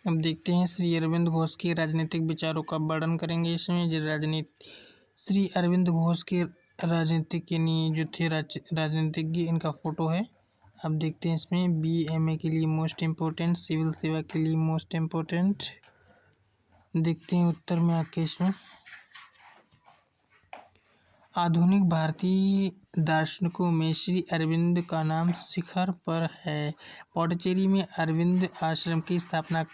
अब देखते हैं श्री अरविंद घोष के राजनीतिक विचारों का वर्णन करेंगे इसमें। श्री अरविंद घोष के राजनीतिक जो थे राजनीतिज्ञ, इनका फोटो है। अब देखते हैं इसमें BMA के लिए मोस्ट इम्पोर्टेंट, सिविल सेवा के लिए मोस्ट इम्पोर्टेंट। देखते हैं उत्तर में आके इसमें। आधुनिक भारतीय दार्शनिकों में श्री अरविंद का नाम शिखर पर है। पौंडीचेरी में अरविंद आश्रम की स्थापना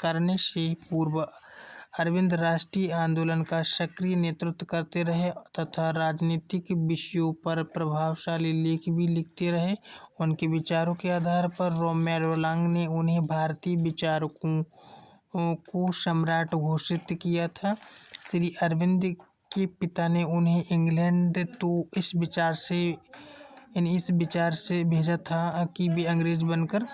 करने से पूर्व अरविंद राष्ट्रीय आंदोलन का सक्रिय नेतृत्व करते रहे तथा राजनीतिक विषयों पर प्रभावशाली लेख भी लिखते रहे। उनके विचारों के आधार पर रोमेरोलांग ने उन्हें भारतीय विचारकों को सम्राट घोषित किया था। श्री अरविंद के पिता ने उन्हें इंग्लैंड तो इस विचार से भेजा था कि वे अंग्रेज बनकर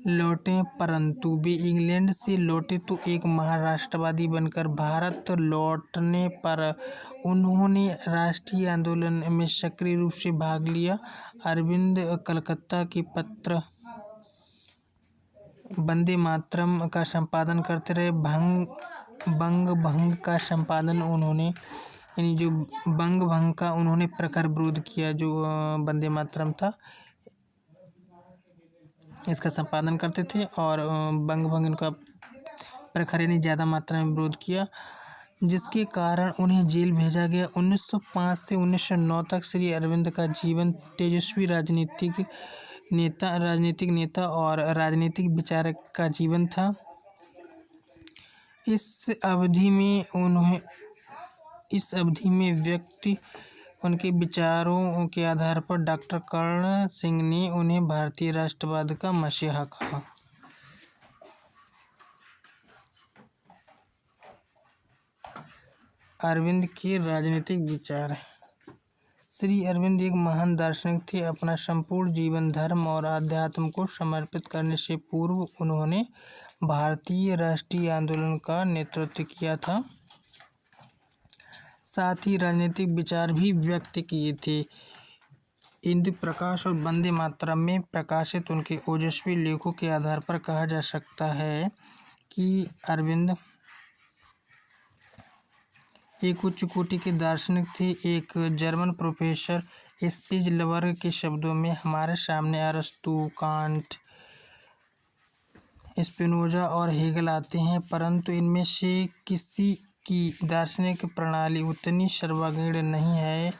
लौटे, परंतु वे इंग्लैंड से लौटे तो एक महाराष्ट्रवादी बनकर भारत लौटने पर उन्होंने राष्ट्रीय आंदोलन में सक्रिय रूप से भाग लिया। अरविंद कलकत्ता के पत्र वंदे मातरम का संपादन करते रहे। बंग भंग का संपादन उन्होंने जो बंग भंग का उन्होंने प्रखर विरोध किया। जो वंदे मातरम था, इसका संपादन करते थे और बंग भंग इनका प्रखर ज़्यादा मात्रा में विरोध किया, जिसके कारण उन्हें जेल भेजा गया। 1905 से 1909 तक श्री अरविंद का जीवन तेजस्वी राजनीतिक नेता और राजनीतिक विचारक का जीवन था। इस अवधि में व्यक्ति उनके विचारों के आधार पर डॉक्टर कर्ण सिंह ने उन्हें भारतीय राष्ट्रवाद का मसीहा कहा। अरविंद के राजनीतिक विचार। श्री अरविंद एक महान दार्शनिक थे। अपना संपूर्ण जीवन धर्म और अध्यात्म को समर्पित करने से पूर्व उन्होंने भारतीय राष्ट्रीय आंदोलन का नेतृत्व किया था, साथ ही राजनीतिक विचार भी व्यक्त किए थे। इंदु प्रकाश और वंदे मातरम में प्रकाशित उनके ओजस्वी लेखों के आधार पर कहा जा सकता है कि अरविंद एक उच्च कोटि के दार्शनिक थे। एक जर्मन प्रोफेसर स्पिजलवर के शब्दों में, हमारे सामने अरस्तु, कांट, स्पिनोजा और हेगल आते हैं, परंतु इनमें से किसी की दार्शनिक प्रणाली उतनी सर्वांगीण नहीं है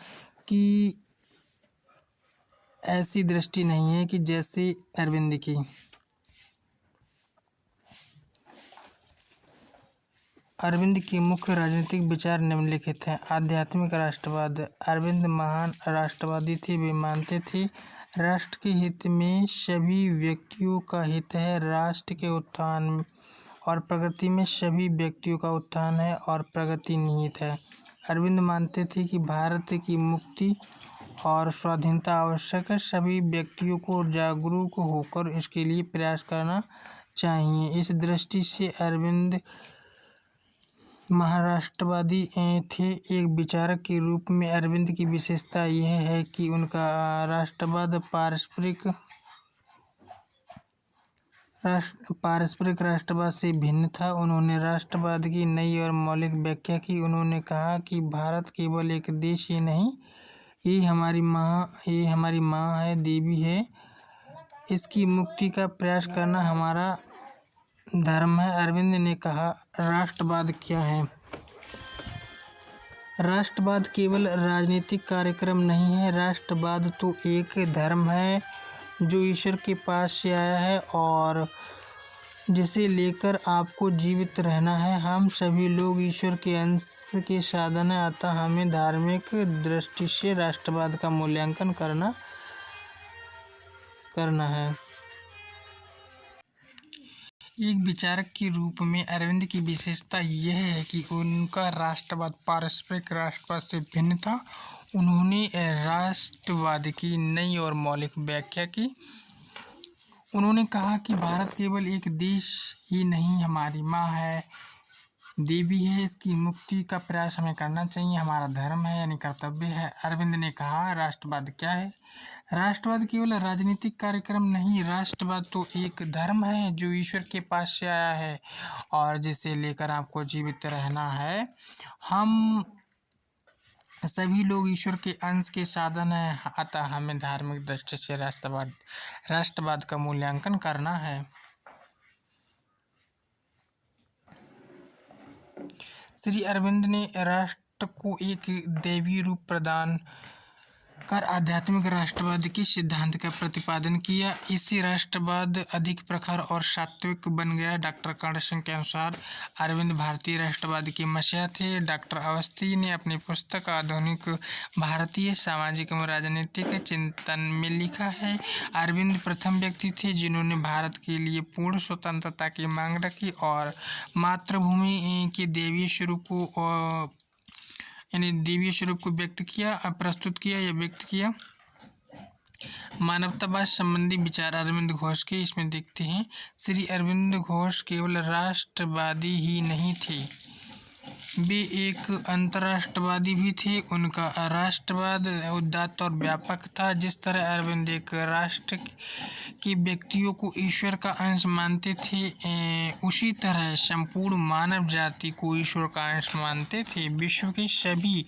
कि ऐसी दृष्टि नहीं है कि जैसे अरविंद की। अरविंद के मुख्य राजनीतिक विचार निम्नलिखित हैं। आध्यात्मिक राष्ट्रवाद। अरविंद महान राष्ट्रवादी थे। वे मानते थे राष्ट्र के हित में सभी व्यक्तियों का हित है। राष्ट्र के उत्थान और प्रगति में सभी व्यक्तियों का उत्थान है और प्रगति निहित है। अरविंद मानते थे कि भारत की मुक्ति और स्वाधीनता आवश्यक है। सभी व्यक्तियों को जागरूक होकर इसके लिए प्रयास करना चाहिए। इस दृष्टि से अरविंद महाराष्ट्रवादी थे। एक विचारक के रूप में अरविंद की विशेषता यह है कि उनका राष्ट्रवाद पारस्परिक राष्ट्रवाद से भिन्न था। उन्होंने राष्ट्रवाद की नई और मौलिक व्याख्या की। उन्होंने कहा कि भारत केवल एक देश ही नहीं, ये हमारी माँ है, देवी है। इसकी मुक्ति का प्रयास करना हमारा धर्म है। अरविंद ने कहा, राष्ट्रवाद क्या है? राष्ट्रवाद केवल राजनीतिक कार्यक्रम नहीं है। राष्ट्रवाद तो एक धर्म है जो ईश्वर के पास से आया है और जिसे लेकर आपको जीवित रहना है। हम सभी लोग ईश्वर के अंश के साधन हैं, अतः हमें धार्मिक दृष्टि से राष्ट्रवाद का मूल्यांकन करना है। एक विचारक के रूप में अरविंद की विशेषता यह है कि उनका राष्ट्रवाद पारस्परिक राष्ट्रवाद से भिन्न था। उन्होंने राष्ट्रवाद की नई और मौलिक व्याख्या की। उन्होंने कहा कि भारत केवल एक देश ही नहीं, हमारी माँ है, देवी है, इसकी मुक्ति का प्रयास हमें करना चाहिए, हमारा धर्म है यानी कर्तव्य है। अरविंद ने कहा राष्ट्रवाद क्या है? राष्ट्रवाद केवल राजनीतिक कार्यक्रम नहीं, राष्ट्रवाद तो एक धर्म है जो ईश्वर के पास से आया है और जिसे लेकर आपको जीवित रहना है। हम सभी लोग ईश्वर के अंश के साधन हैं, अतः हमें धार्मिक दृष्टि से राष्ट्रवाद का मूल्यांकन करना है। श्री अरविंद ने राष्ट्र को एक दैवी रूप प्रदान कर आध्यात्मिक राष्ट्रवाद के सिद्धांत का प्रतिपादन किया। इससे राष्ट्रवाद अधिक प्रखर और सात्विक बन गया। डॉक्टर कर्ण सिंह के अनुसार अरविंद भारतीय राष्ट्रवाद के मसीहा थे। डॉक्टर अवस्थी ने अपनी पुस्तक आधुनिक भारतीय सामाजिक एवं राजनीतिक चिंतन में लिखा है, अरविंद प्रथम व्यक्ति थे जिन्होंने भारत के लिए पूर्ण स्वतंत्रता की मांग रखी और मातृभूमि के देवीय स्वरूप को यानी देवीय स्वरूप को प्रस्तुत किया या व्यक्त किया। मानवतावाद संबंधी विचार अरविंद घोष के इसमें देखते हैं। श्री अरविंद घोष केवल राष्ट्रवादी ही नहीं थे, वे एक अंतर्राष्ट्रवादी भी थे। उनका राष्ट्रवाद उदात्त और व्यापक था। जिस तरह अरविंद एक राष्ट्र के व्यक्तियों को ईश्वर का अंश मानते थे, उसी तरह संपूर्ण मानव जाति को ईश्वर का अंश मानते थे। विश्व के सभी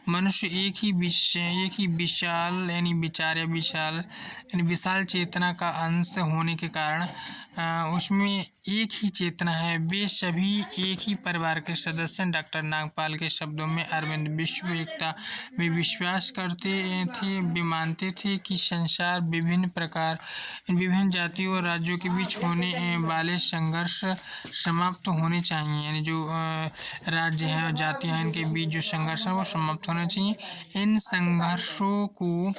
मनुष्य एक ही विशाल यानी विशाल चेतना का अंश होने के कारण उसमें एक ही चेतना है, वे सभी एक ही परिवार के सदस्य हैं। डॉक्टर नागपाल के शब्दों में अरविंद विश्व एकता में विश्वास करते थे। वे मानते थे कि संसार विभिन्न जातियों और राज्यों के बीच होने वाले संघर्ष समाप्त होने चाहिए, यानी जो राज्य हैं और जातियां हैं इनके बीच जो संघर्ष है वो समाप्त होना चाहिए। इन संघर्षों को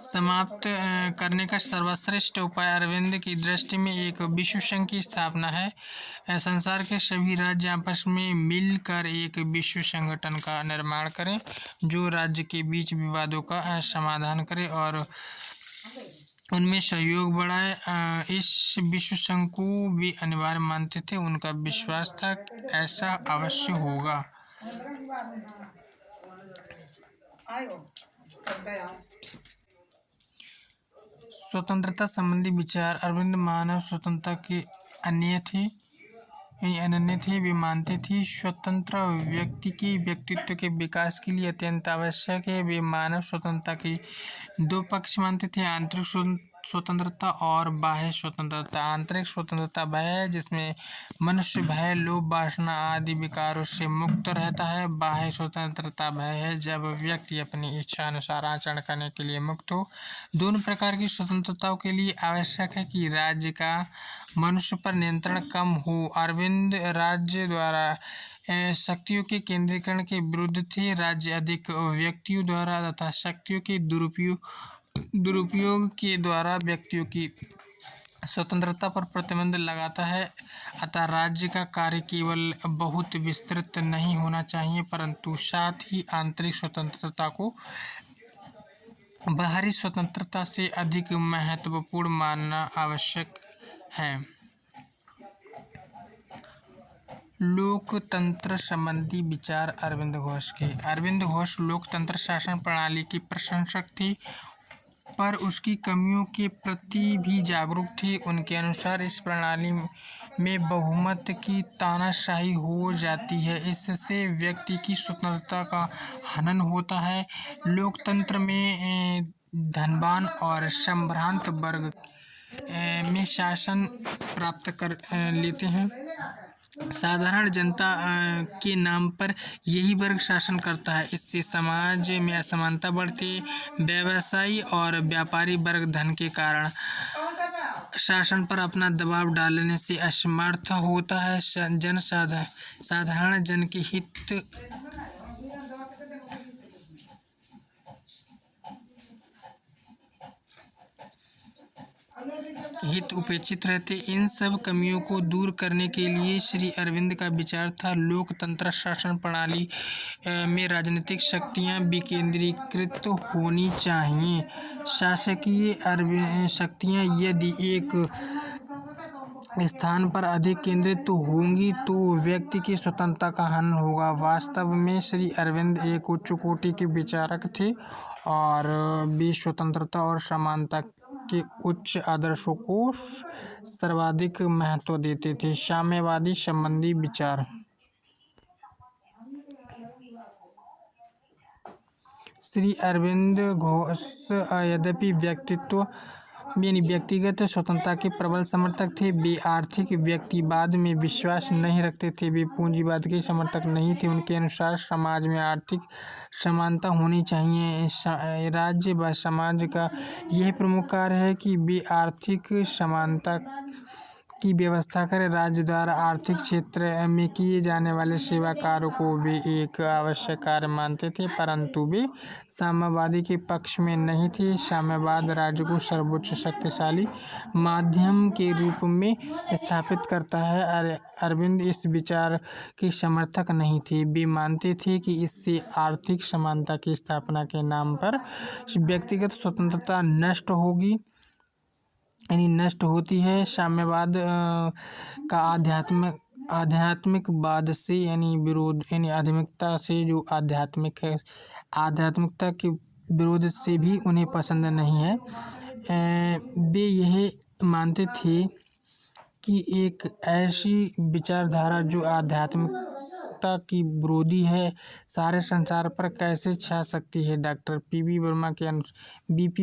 समाप्त करने का सर्वश्रेष्ठ उपाय अरविंद की दृष्टि में एक विश्व संघ की स्थापना है। संसार के सभी राज्य आपस में मिलकर एक विश्व संगठन का निर्माण करें जो राज्य के बीच विवादों का समाधान करे और उनमें सहयोग बढ़ाए। इस विश्व संघ को वे अनिवार्य मानते थे। उनका विश्वास था ऐसा अवश्य होगा। स्वतंत्रता संबंधी विचार अरविंद मानव स्वतंत्रता के अनन्य थे। वे मानते थे स्वतंत्र व्यक्ति के व्यक्तित्व के विकास के लिए अत्यंत आवश्यक है। वे मानव स्वतंत्रता के दो पक्ष मानते थे, आंतरिक स्वतंत्रता और बाह्य स्वतंत्रता। आंतरिक स्वतंत्रता वह है जिसमें मनुष्य भय, लोभ, वासना आदि विकारों से मुक्त रहता है। बाह्य स्वतंत्रता वह है जब व्यक्ति अपनी इच्छा अनुसार आचरण करने के लिए मुक्त हो। दोनों प्रकार की स्वतंत्रताओं के लिए आवश्यक है कि राज्य का मनुष्य पर नियंत्रण कम हो। अरविंद राज्य द्वारा शक्तियों के केंद्रीकरण के विरुद्ध थे। राज्य अधिक व्यक्तियों द्वारा तथा शक्तियों के दुरुपयोग के द्वारा व्यक्तियों की स्वतंत्रता पर प्रतिबंध लगाता है। अतः राज्य का कार्य केवल बहुत विस्तृत नहीं होना चाहिए परंतु साथ ही आंतरिक स्वतंत्रता को बाहरी स्वतंत्रता से अधिक महत्वपूर्ण मानना आवश्यक है। लोकतंत्र संबंधी विचार अरविंद घोष के। अरविंद घोष लोकतंत्र शासन प्रणाली की प्रशंसक थे पर उसकी कमियों के प्रति भी जागरूक थे। उनके अनुसार इस प्रणाली में बहुमत की तानाशाही हो जाती है, इससे व्यक्ति की स्वतंत्रता का हनन होता है। लोकतंत्र में धनवान और संभ्रांत वर्ग में शासन प्राप्त कर लेते हैं। साधारण जनता के नाम पर यही वर्ग शासन करता है। इससे समाज में असमानता बढ़ती है। व्यवसायी और व्यापारी वर्ग धन के कारण शासन पर अपना दबाव डालने से असमर्थ होता है। साधारण जन के हित उपेक्षित रहते। इन सब कमियों को दूर करने के लिए श्री अरविंद का विचार था लोकतंत्र शासन प्रणाली में राजनीतिक शक्तियां विकेंद्रीकृत होनी चाहिए। शासकीय शक्तियां यदि एक स्थान पर अधिक केंद्रित तो होंगी तो व्यक्ति की स्वतंत्रता का हनन होगा। वास्तव में श्री अरविंद एक उच्च कोटि के विचारक थे और वे स्वतंत्रता और समानता के उच्च आदर्शों को सर्वाधिक महत्व देते थे। साम्यवादी संबंधी विचार। श्री अरविंद घोष यद्यपि व्यक्तिगत स्वतंत्रता के प्रबल समर्थक थे, वे आर्थिक व्यक्तिवाद में विश्वास नहीं रखते थे। वे पूंजीवाद के समर्थक नहीं थे। उनके अनुसार समाज में आर्थिक समानता होनी चाहिए। राज्य व समाज का यह प्रमुख कार्य है कि वे आर्थिक समानता की व्यवस्था करें। राज्य द्वारा आर्थिक क्षेत्र में किए जाने वाले सेवा कार्यों को वे एक आवश्यक कार्य मानते थे, परंतु वे साम्यवादी के पक्ष में नहीं थे। साम्यवाद राज्य को सर्वोच्च शक्तिशाली माध्यम के रूप में स्थापित करता है। अरविंद इस विचार के समर्थक नहीं थे। वे मानते थे कि इससे आर्थिक समानता की स्थापना के नाम पर व्यक्तिगत स्वतंत्रता नष्ट होती है। साम्यवाद का आध्यात्मिकवाद से विरोध आध्यात्मिकता से जो आध्यात्मिक है, आध्यात्मिकता के विरोध से भी उन्हें पसंद नहीं है। वे यह मानते थे कि एक ऐसी विचारधारा जो आध्यात्मिकता की विरोधी है सारे संसार पर कैसे छा सकती है। डॉक्टर बीपी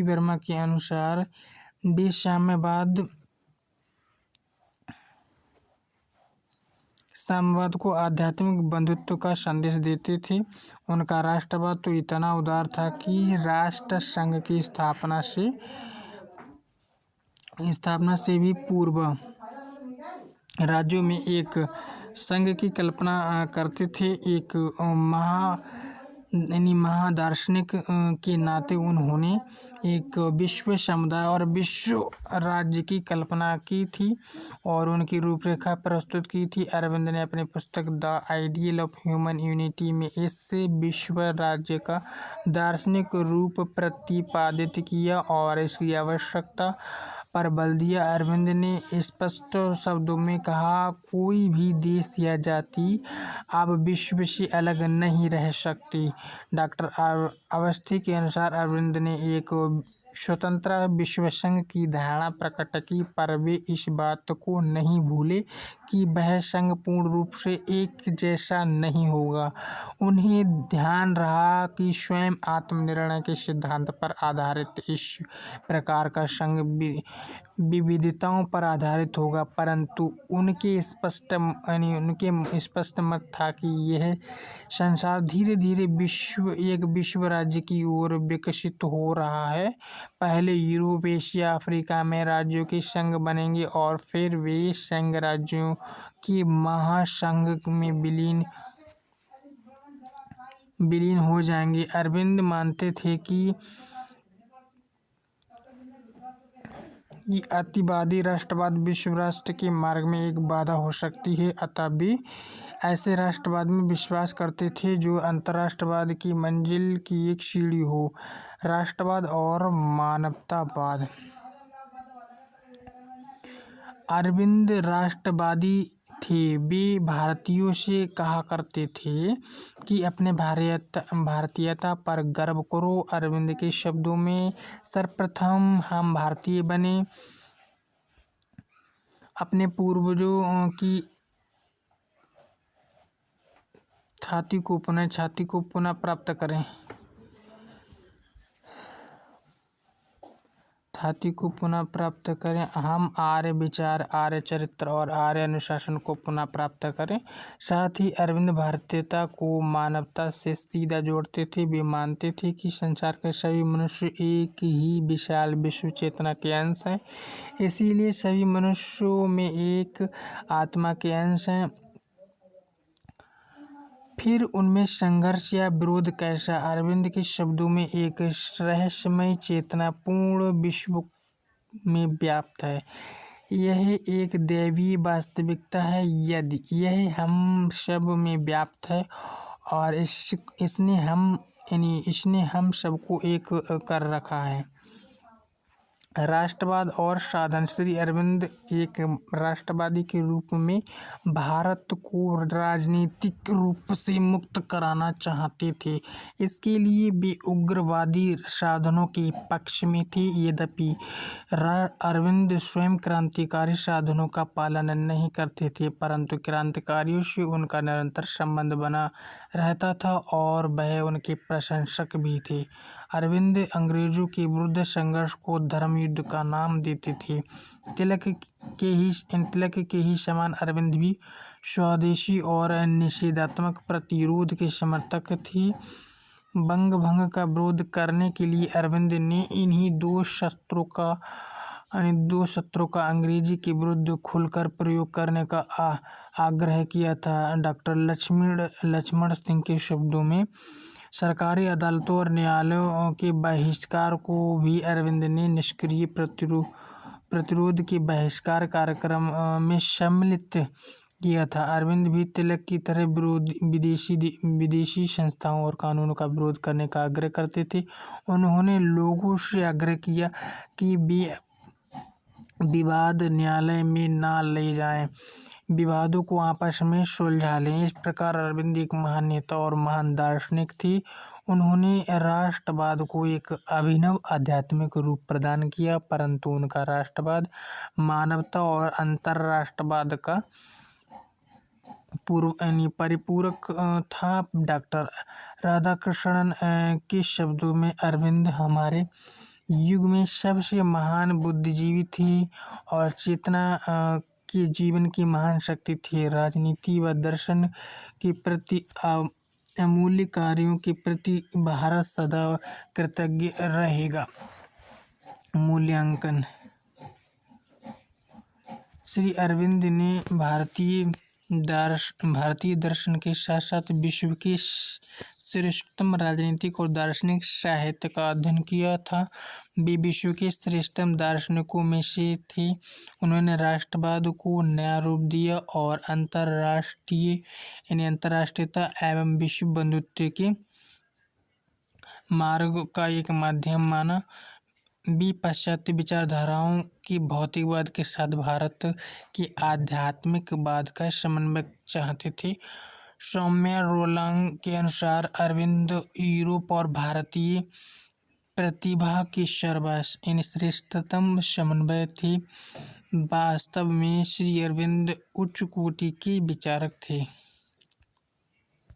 वर्मा के अनुसार वे साम्यवाद को आध्यात्मिक बंधुत्व का संदेश देते थे। उनका राष्ट्रवाद तो इतना उदार था कि राष्ट्र संघ की स्थापना से भी पूर्व राज्यों में एक संघ की कल्पना करते थे। एक महादार्शनिक के नाते उन्होंने एक विश्व समुदाय और विश्व राज्य की कल्पना की थी और उनकी रूपरेखा प्रस्तुत की थी। अरविंद ने अपनी पुस्तक the ideal of human unity में इस विश्व राज्य का दार्शनिक रूप प्रतिपादित किया और इसकी आवश्यकता पर बल दिया। अरविंद ने स्पष्ट शब्दों में कहा, कोई भी देश या जाति अब विश्व से अलग नहीं रह सकती। डॉक्टर अवस्थी के अनुसार अरविंद ने एक स्वतंत्र विश्व संघ की धारणा प्रकट की, पर वे इस बात को नहीं भूले कि वह संघ पूर्ण रूप से एक जैसा नहीं होगा। उन्हें ध्यान रहा कि स्वयं आत्मनिर्णय के सिद्धांत पर आधारित इस प्रकार का संघ विविधताओं पर आधारित होगा, परंतु उनके स्पष्ट मत था कि यह संसार धीरे धीरे एक विश्व राज्य की ओर विकसित हो रहा है। पहले यूरोप, एशिया, अफ्रीका में राज्यों के संघ बनेंगे और फिर वे संघ राज्यों के महासंघ में विलीन हो जाएंगे। अरविंद मानते थे कि अतिवादी राष्ट्रवाद विश्व राष्ट्र के मार्ग में एक बाधा हो सकती है, अतः वे ऐसे राष्ट्रवाद में विश्वास करते थे जो अंतर्राष्ट्रवाद की मंजिल की एक सीढ़ी हो। राष्ट्रवाद और मानवतावाद। अरविंद राष्ट्रवादी थे। वे भारतीयों से कहा करते थे कि अपने भारतीयता पर गर्व करो। अरविंद के शब्दों में, सर्वप्रथम हम भारतीय बने, अपने पूर्वजों की छाती को पुनः प्राप्त करें। हम आर्य विचार, आर्य चरित्र और आर्य अनुशासन को पुनः प्राप्त करें। साथ ही अरविंद भारतीयता को मानवता से सीधा जोड़ते थे। वे मानते थे कि संसार के सभी मनुष्य एक ही विशाल विश्व चेतना के अंश हैं, इसीलिए सभी मनुष्यों में एक आत्मा के अंश हैं। फिर उनमें संघर्ष या विरोध कैसा? अरविंद के शब्दों में, एक रहस्यमय चेतना पूर्ण विश्व में व्याप्त है। यह एक दैवीय वास्तविकता है। यदि यह हम सब में व्याप्त है और इसने हम सबको एक कर रखा है। राष्ट्रवाद और साधन। श्री अरविंद एक राष्ट्रवादी के रूप में भारत को राजनीतिक रूप से मुक्त कराना चाहते थे। इसके लिए वे उग्रवादी साधनों के पक्ष में थे। यद्यपि अरविंद स्वयं क्रांतिकारी साधनों का पालन नहीं करते थे, परंतु क्रांतिकारियों से उनका निरंतर संबंध बना रहता था और वह उनके प्रशंसक भी थे। अरविंद अंग्रेजों के विरुद्ध संघर्ष को धर्म युद्ध का नाम देते थे। तिलक के ही समान अरविंद भी स्वदेशी और निषेधात्मक प्रतिरोध के समर्थक थे। बंग भंग का विरोध करने के लिए अरविंद ने इन्हीं दो शस्त्रों का अंग्रेजी के विरुद्ध खुलकर प्रयोग करने का आग्रह किया था। डॉक्टर लक्ष्मण सिंह के शब्दों में, सरकारी अदालतों और न्यायालयों के बहिष्कार को भी अरविंद ने निष्क्रिय प्रतिरोध के बहिष्कार कार्यक्रम में सम्मिलित किया था। अरविंद भी तिलक की तरह विदेशी संस्थाओं और कानूनों का विरोध करने का आग्रह करते थे। उन्होंने लोगों से आग्रह किया कि वे विवाद न्यायालय में न ले जाएं, विवादों को आपस में सुलझा लें। इस प्रकार अरविंद एक महान नेता और महान दार्शनिक थे। उन्होंने राष्ट्रवाद को एक अभिनव आध्यात्मिक रूप प्रदान किया, परंतु उनका राष्ट्रवाद मानवता और अंतर्राष्ट्रवाद का परिपूरक था। डॉक्टर राधाकृष्णन के शब्दों में, अरविंद हमारे युग में सबसे महान बुद्धिजीवी थे और चेतना के जीवन की महान शक्ति थे। राजनीति व दर्शन के प्रति अमूल्य कार्यों के प्रति भारत सदा कृतज्ञ रहेगा। मूल्यांकन। श्री अरविंद ने भारतीय दर्शन के साथ साथ विश्व के श्रेष्ठतम राजनीतिक और दार्शनिक साहित्य का अध्ययन किया था। वे विश्व के श्रेष्ठतम दार्शनिकों में से थे। उन्होंने राष्ट्रवाद को नया रूप दिया और अंतर्राष्ट्रीयता एवं विश्व बंधुत्व के मार्ग का एक माध्यम माना। भी पाश्चात्य विचारधाराओं की भौतिकवाद के साथ भारत के आध्यात्मिकवाद का समन्वय चाहते थे। सौम्या रोलांग के अनुसार अरविंद यूरोप और भारतीय प्रतिभा के सर्वश्रेष्ठ इन श्रेष्ठतम समन्वय थे। वास्तव में श्री अरविंद उच्च कोटि के विचारक थे।